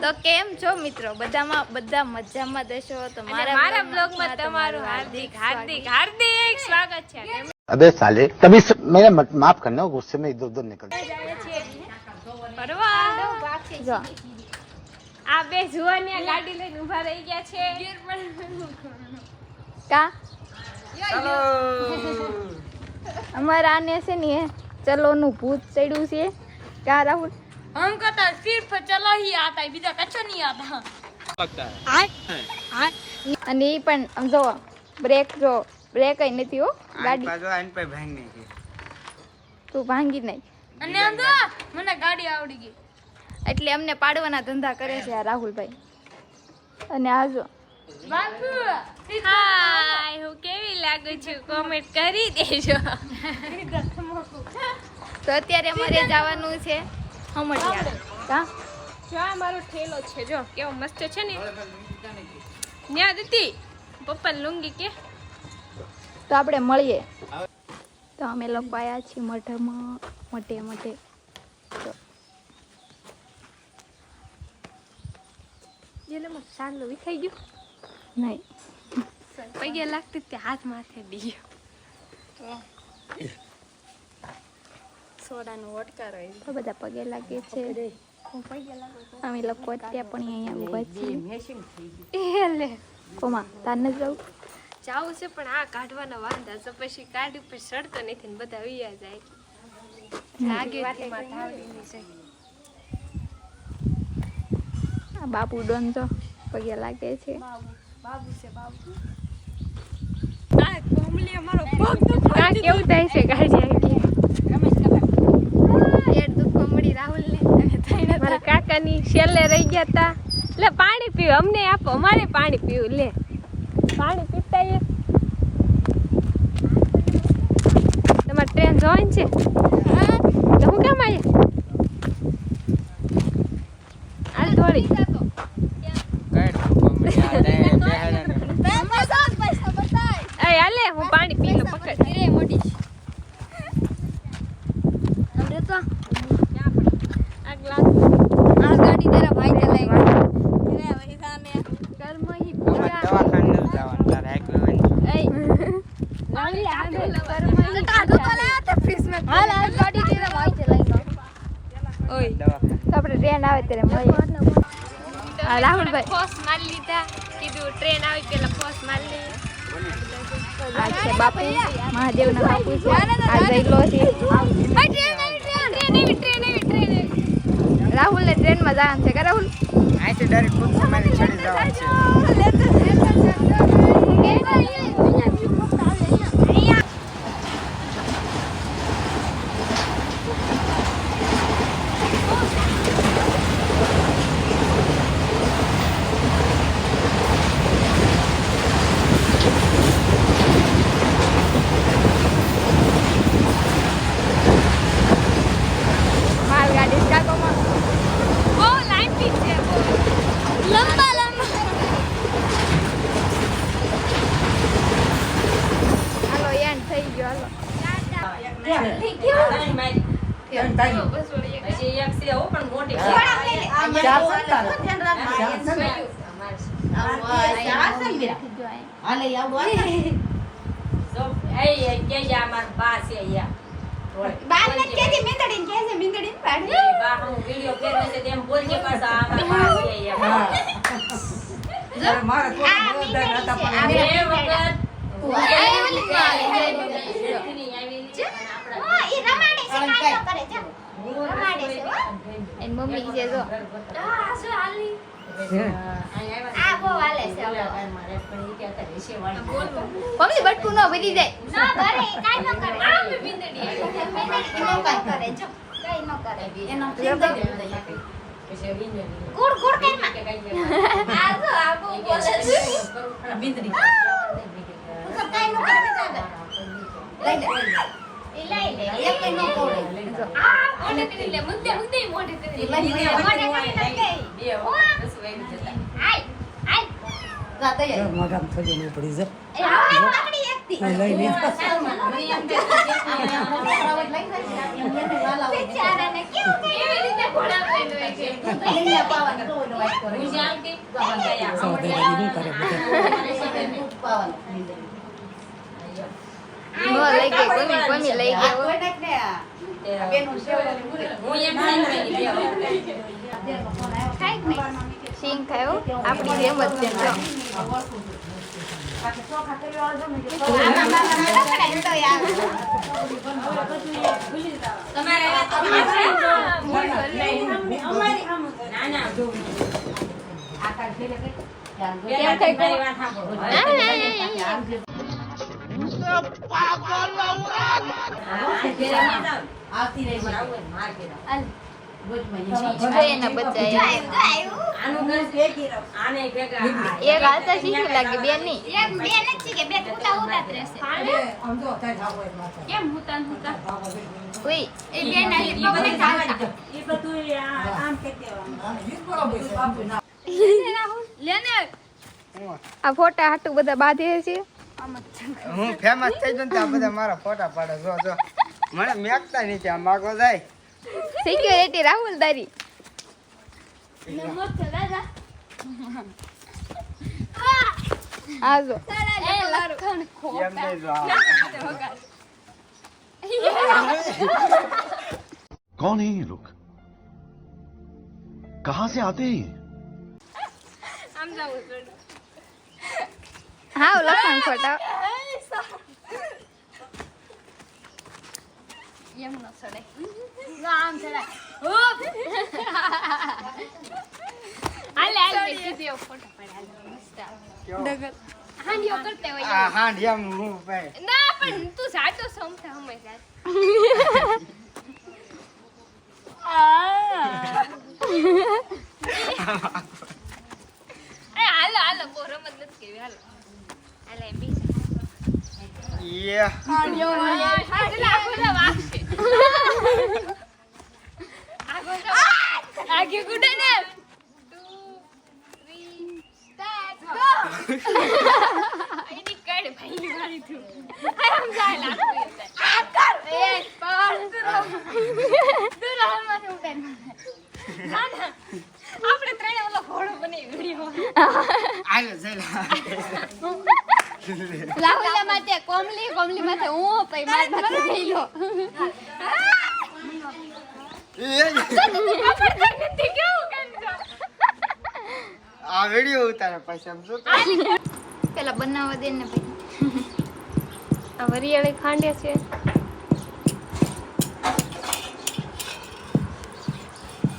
તો કેમ છો મિત્રો? બધા મજામાં દેશો તો મારા બ્લોગમાં તમારું હાર્દિક સ્વાગત છે। अबे साले तभी मेरा माफ करना गुस्से में इधर उधर निकल જો આ બે જુવાનિયા ગાડી લઈને ઊભા રહી ગયા છે। કા અમારા આને છે ને ચલો નું ભૂત ચડ્યું છે। કા રાહુલ? हमको तो सिर्फ चलो ही आता है, બીજા કચ્છો नहीं आता लगता है। અને ઈ પણ આમ જો બ્રેક કઈ નથી હો ગાડી આન પર ભાંગી ગઈ તું ભાંગી નહીં અને આમ તો મને ગાડી આવડી ગઈ એટલે અમને પાડવાના ધંધા કરે છે આ રાહુલભાઈ। અને આ જો બાપુ હાય હું કેવી લાગુ છું કોમેન્ટ કરી દેજો। તો અત્યારે અમારે જવાનું છે હમણાં કા જો આ મારો ઠેલો છે, જો કેવો મસ્ત છે ને। ન્યા દીતી પપ્પા લુંગી કે તો આપણે મળીએ। તો અમે લોકો આવ્યા છીએ મઠમાં મોટે તો જેલેમાં સાંલો વિખાઈ ગયો નહીં પગે લાગતી તે હાથ માથે દીયો સોડાનો વટકાર હોય તો બધા પગે લાગે છે। હું પગે લાગુ અમે લોકો અત્યારે પણ અહીંયા ઊભા છીએ। એ લે કોમા તાર ન જાઉં જાવું છે પણ આ કાઢવાના વાંધા છે, પછી કાઢી પછી સડતો નથી ને બધા વિયા જાય આગેથી માં ધાવડી ની છે। આ બાપુ ડોન તો પગે લાગે છે। બાબુ છે બાબુ આ કોમલી અમારો પગ કા કેવું થાય છે ગાડી આવી પેટ દુખો મળી રાહુલ ને મારા કાકાની છેલ્લે રહી ગયા તા લે પાણી પીવું અમને આપો, અમારે પાણી પીવું લે પાણી પીતા એ તમારે ટ્રેન જોઈન છે તો હું કેમ આયા હાલ થોડી હાલે હું પાણી પી લો પકડ આ ગ્લાસ આ ગાડી તેરા ભાઈ ચલાવી ઘરમાં હી પૂરા દવાખાને ન જવાનું તારે એકલો એ નાલી આ ઘરમાં હી કાઢો તો લે તે ફ્રીજ મે હાલ આ ગાડી તેરા ભાઈ ચલાવી ઓય તો આપણે ટ્રેન આવે ત્યારે મળીએ। આ રાહુલભાઈ ફોસ માર લીધા, કીધું ટ્રેન આવી પેલા ફોસ માર લે। આ છે બાપુ મહાદેવના બાપુ છે। આ જઈલો છે રાહુલને ટ્રેનમાં જવાનું છે કે રાહુલ? આઈથી ડાયરેક્ટ પૂછ મારી છડી જવાનું છે। માલગાડી કાકોમાં બહુ લાઈન પીસ છે, લંબા હાલો એન્ડ થઈ ગયો એન મમ્મી છે જો મમ્મી બટકું ન ભરી જાય ના ભરે કાઈ ન કરે આ બિંદડી કરે જો કઈ ન કરે એનો ગુડ ગુડ કે માં આ જો આગો બોલે બિંદડી તો કાઈ ન કરે લઈ લે લઈ લે એક કઈ ન કોડે આ ઓલે કરી લે મુદ્દે મોઢે કરી લે મોઢે કરી લે બે બસ વેઈ જતા આય આય મોઢામાં થોડી નહીં પડી જાય એ આવ પકડી એક બિચારાને કેવું કેવી રીતે ભણાવવાનું હોય છે નો લઈ ગઈ કોમી લઈ ગયો સિંગ ખાયો આપણી જેમ જ છે એના બચ્ચા એક હાલતા શીખી લાગી બેન ની આ ફોટા હાટું બધા બાંધે છે હું ફેમસ થઈ જઉં તો આ બધા મારા ફોટા પાડે જો જો મને મેકતા નીચે આ માગો જાય સિક્યોરિટી રાહુલ દારી આજો એમ નહીં જો कौन है ये लोग कहां से आते हैं આમ જાવું પડે હા લખણ ફોટા એમ ન સડે આમ સડાય હાલે હાલે સીધો ફોટો પડાલે મસ્ત ડગલ હાંડિયો કરતે હોય આ હાંડિયા હું ભાઈ ના પણ તું સાચો સમતા હંમેશા હાલો હાલો બહુ રમત નથી કેવી હાલો હાલે બીજા યે આગે ગુડે ને 2 3 સ્ટાર્ટ એની કડ ભાઈ મારી તું આમ જાય લાગતું આ કર એક પર તું રહમાં ઉઠે ના ના આપણે ત્રણે ઓલો ઘોડો બની વિડિયો આલે જઈલા રાહુલ માટે કોમલી માટે હું પઈ માર માટે ગઈલો આ વિડિયો ઉતારે પછી સમજો પેલા બનાવવા દે ને ભાઈ આ વરિયાળી ખાંડે છે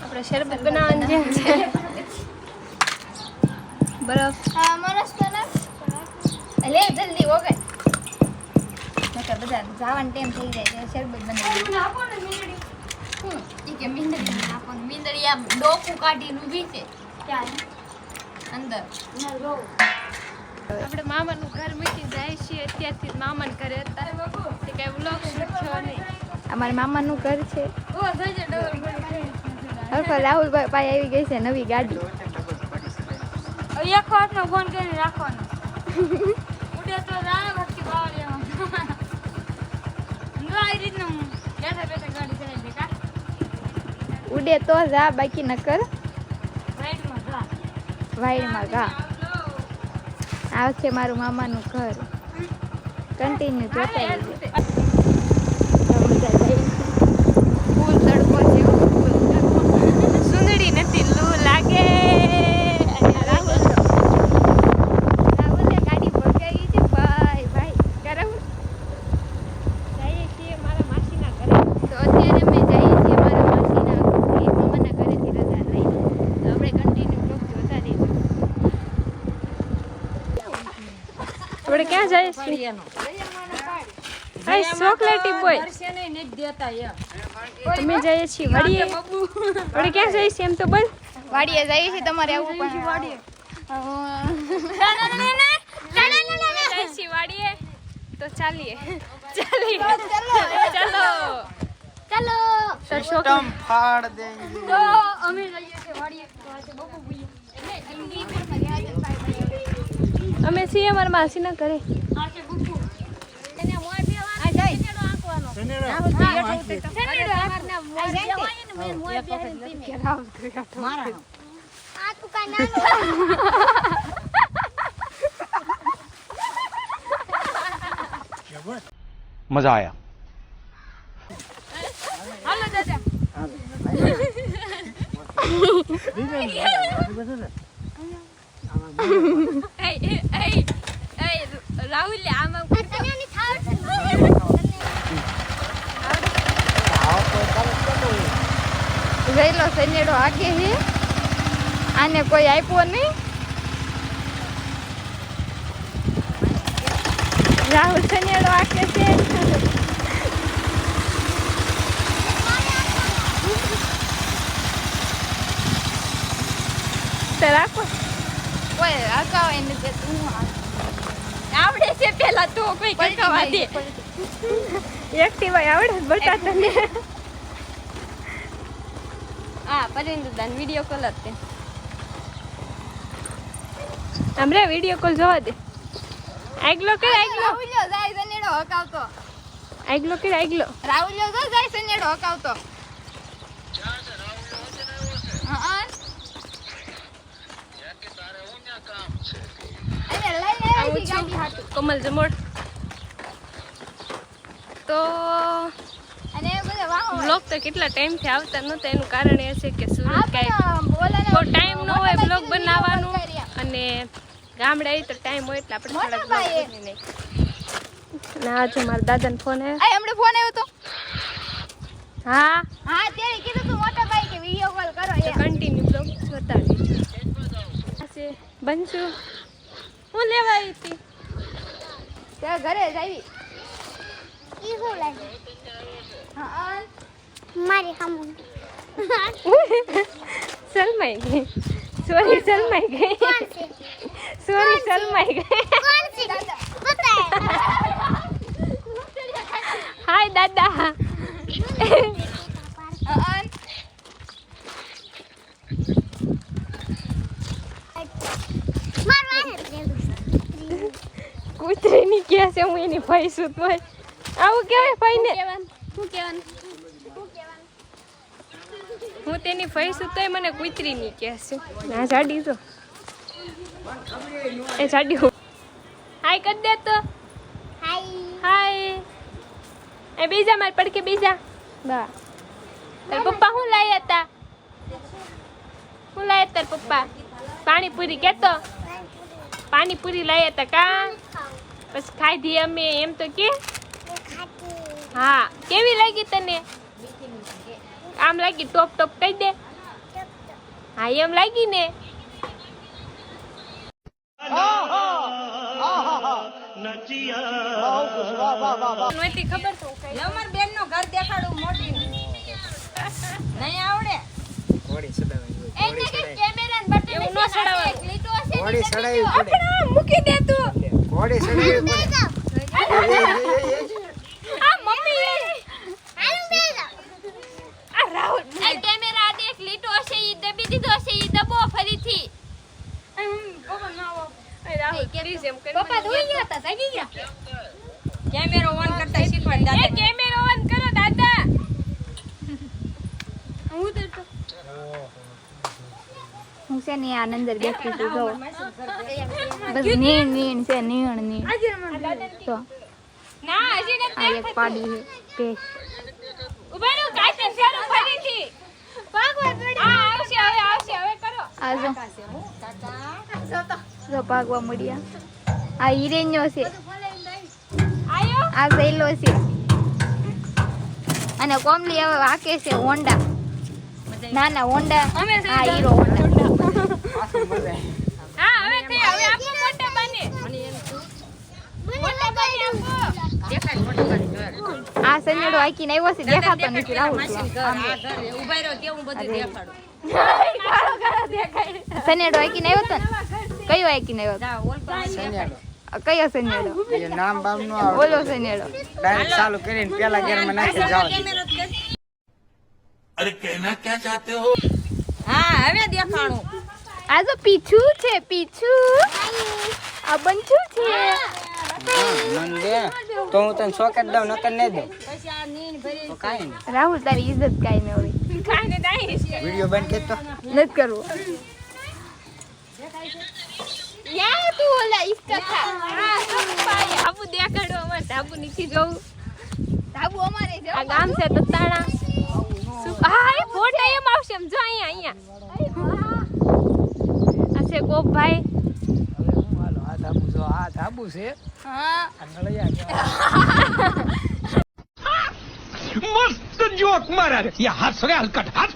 આપણે શરબત બનાવવાનું છે બરફ હા મરસ તો ના લે જલ્દી ઓગે નકર બધા જવાનો ટાઈમ થઈ જાય છે શરબત બનાવી નાખો ને મીંદડી ઈ કે મીંદડી નાખો મીંદડી આમ ડોકું કાઢીને ઊભી છે ક્યાં અંદર આપણે મામાનું ઘર મૂકી જાય છીએ અત્યારથી મામાના ઘરે હતા તે કઈ વ્લોગ શૂટ થયો નહીં અમારા મામાનું ઘર છે ઓ જોઈજે ડબલ હરખો રાહુલભાઈ પાસે આવી ગઈ છે નવી ગાડી એક હાથનો ફોન કરીને રાખવાનો ઉડે તો રાણા ભક્તિ બાવળિયામાં આ રીતનું બેઠા બેઠા ગાડી ચલાવી દે કા ઉડે તો જા બાકી ન કર રાઈટમાં જા વાઈડમાં ગા આવશે મારું મામાનું ઘર કન્ટિન્યુ જોતા રહેજો ફૂલ તડકો છે સુંદડી નથી લૂ લાગે રાહુલે ગાડી ભગાવી છે ભાઈ ગરમ જઈએ છીએ મારા માસીના ઘરે તો અત્યારે અમે જઈએ છીએ મારા માસીના મામાના ઘરેથી રજા લઈ તો આપણે કન્ટિન્યુ બ્લોગ જોતા રહીશું આપણે ક્યાં જઈએ છીએ આ ચોકલેટી બોય અમે જઈએ છીએ વાડીએ આપણે ક્યાં જઈએ છીએ એમ તો બોલ વાડીએ જઈએ છીએ તમારે આવવું પણ વાડીએ જઈએ છીએ વાડીએ તો ચાલીએ ચાલો ચાલો તો શોખ તમ ફાડ દેંગે તો અમે જઈએ છીએ વાડીએ તો આજે બહુ ભૂઈએ અમે છીએ અમારા માસીના ઘરે આજે બુકુ આ તું કાંઈ નાનો मजा आया. રાહુલ આમાં તને ની થાવ છે ગયેલો સનેડો આગે હે આને કોઈ આપ્યો નહીં. રાહુલ સનેડો આગે છે. તો રાખો કોઈ અકાવાય ને તે તું આવડે છે પેલા તો કોઈ કકાવા દે એક્ટિવા આવડે બટા તને. હા પરિંદુ દાન વિડિયો કોલ આપતે हमरे वीडियो कॉल જોવા દે. આગલો કે આગલો રાહુલ્યો જાય સનેડો હકાવતો. આગલો કે આગલો રાહુલ્યો જો જાય સનેડો હકાવતો. હા અરે લઈ આવી ગાડી હાટુ કમલ જમોડ તો અને એ બધા વાહો બ્લોગ તો કેટલા ટાઈમ થી આવતા નહોતા. એનું કારણ એ છે કે સુરત કાંઈ બહુ ટાઈમ ન હોય બ્લોગ બનાવવાનું અને ગામડે આવી તો ટાઈમ હોય એટલે આપણે થોડા બ્લોગ બની નહીં. ના જો મારા દાદાનો ફોન આવ્યો. આ હમણે ફોન આવ્યો તો હા હા ત્યારે કીધું તું મોટા ભાઈ કે વિડિયો કોલ કરો એ કન્ટિન્યુ બ્લોગ જોતા રહેજો. આસે બંચુ હું લેવા આવી હતી ત્યાં ઘરે જ આવી. ઈ શું લાગે હા મારી હમ સલમાઈ ગઈ. સોરી સલમાઈ ગઈ. કોણ છે સોરી સલમાઈ ગઈ. કોણ છે બતા હાય દાદા. કૂતરીની કે છે હું એની ભાઈ છું તોય આવું કહેવાય ભાઈને. શું કહેવાનું હું તેની ભાઈ છું તોય મને કૂતરીની કે છે. ના સાડી તો એ સાડી હાય કરી દે તો. હાય હાય એ બીજા માર પડકે બીજા બા તાર પપ્પા શું લાયા હતા. શું લાયા તાર પપ્પા પાણીપુરી કેતો પાણીપુરી લાયા હતા કા પછી ખાધી અમે એમ તો કે હા કેવી લાગી તને આમ લાગી ટોપ ટોપ કહી દે. હા એમ લાગી ને નહોતી ખબર તો અમાર બેન નો ઘર દેખાડું મોટી નહીં આવડે. ઘોડી સડાવી એને કે કેમેરા ને બટન એવું ન સડાવવાનું. લીટો હશે ઘોડી સડાવી પડે. આપણા મૂકી દે તું. ઘોડી સડાવી પડે. આ મમ્મી હાલ બેજા આ રાહુલ આ કેમેરા દેખ લીટો હશે ઈ દબી દીધો હશે ઈ દબો ફરીથી. પપ્પા ના આવો. એ રાહુલ પ્લીઝ એમ કરી. પપ્પા ધોઈ ગયા હતા જાગી ગયા. કેમેરો ઓન કરતા શીખવાડ એ દાદા. કેમેરો ઓન કરો દાદા. હું તો હું છે ને આનંદર બેઠી છું જો બસ નીણ નીણ છે નીણ નીણ તો ના હજી ને આ એક પાડી છે પેશ ઉભા રહો કાઈ શરૂ ફરીથી ભાગવા પડી આ આવશે હવે કરો આ જો ભાગવા મળ્યા. આ હિરેન્યો છે આયો આ સૈલો છે અને કોમલી હવે વાકે છે હોન્ડા ના ના હોન્ડા આ હીરો હોન્ડા. હા હવે થઈ હવે આપો મોટા બાને મોટા બાને આપો. દેખાય મોટો ઘર જોર. આ સનેડો આકીને આવ્યો છે દેખાતો નથી રાહુલ. માસીન ઘર આ ઘર ઉભા રહ્યો તેવું બધું દેખાડું. સનેડો આકીને આવ્યો તો ને કયો આકીને આવ્યો જા ઓલ પર સન્યાડો. કયો સનેડો એ નામ બામ નો આવડે. ઓલો સનેડો ડાયરેક્ટ ચાલુ કરીને પેલા ગેરમાં નાખી જાવ. કેમેરો જ કર. अरे कहना क्या चाहते हो? હા હવે દેખાણું. આ જો પીછું છે પીછું આ બંચું છે મને દે તો હું તને ચોકેટ દઉં નકર નહીં દઉં પછી આ નીન ભરી તો કાંઈ નહીં રાહુલ તારી ઇજ્જત કાઈ ન હોય ખાઈને દાઈ વિડીયો બંધ કરતો નથી કરવું યા તું ઓલા ઇસકા ખા ધાબુ દેખાડો અમાર ધાબુ નીચે જવું ધાબુ અમારે છે આ ગામ છે દત્તાણા હા એ ફોટો એમ આવશે એમ જો અહીંયા આ છે ગોપભાઈ હા मस्त जोक मारा रे ये हंस रे हलकट हंस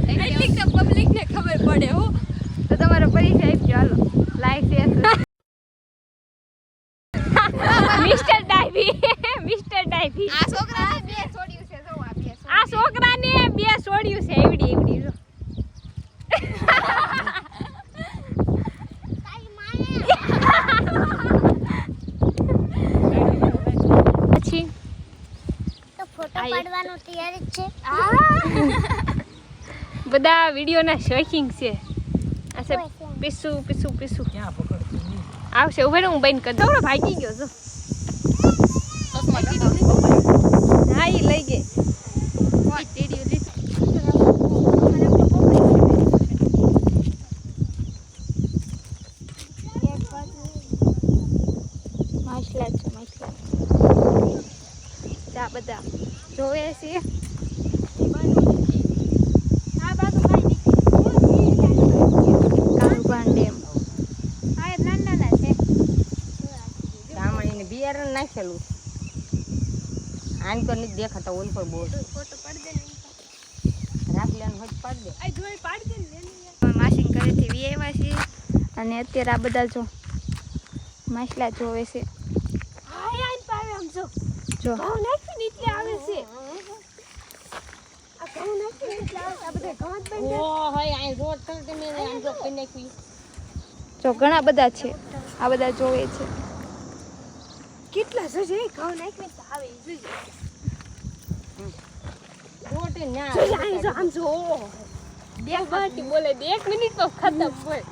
એટલી તો પબ્લિક ને ખબર પડે હો તો તમારો પરિચય આપજો હાલો લાઈક શેર મિસ્ટર ડાઈવી આ છોકરાને બે છોડ્યું છે જો આ છોકરાને બે છોડ્યું છે એવડી જો પછી તો ફોટો પાડવાનો તૈયાર જ છે બધા વિડીયોના શોખીન છે આ છે પીસુ આવશે ઉભે હું બંધ કરી દઉં ભાગી ગયો છો હા એ લઈ ગઈ માછલા છે આ બધા જોવે છે કાળુબાન ડેમ ધામણીને બિયારણ નાખેલું આન તો નથી દેખાતા ઓલ પર બહુ ફોટો પાડી દે રાખ લેન હોજ પાડ દે આ જોઈ પાડી દે માસીન ઘરેથી વી આવ્યા છીએ અને અત્યારે આ બધા જો માછલા જોવે છે હા આઈ પાવે આમ જો જો ઘઉં નાખી નીચે આવે છે આ ઘઉં નાખી નીચે આવે છે આ બધા ઘઉં જ બની ઓ હોય આ રોડ પર તમે આન જો કરી નાખી જો ઘણા બધા છે આ બધા જોવે છે કેટલા જોજે ઘઉં નાખી તો આવે ઈ જોજે રોડ ના જોજે આઈ જો આમ જો બે બાટી બોલે દે 1 મિનિટ તો ખતમ હોય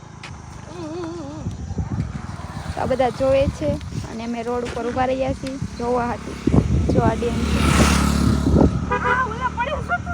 તો આ બધા જોવે છે અને અમે રોડ ઉપર ઊભા રહ્યા છીએ જોવા હતી જો આ ડેમ છે હા ઓલા પડે શું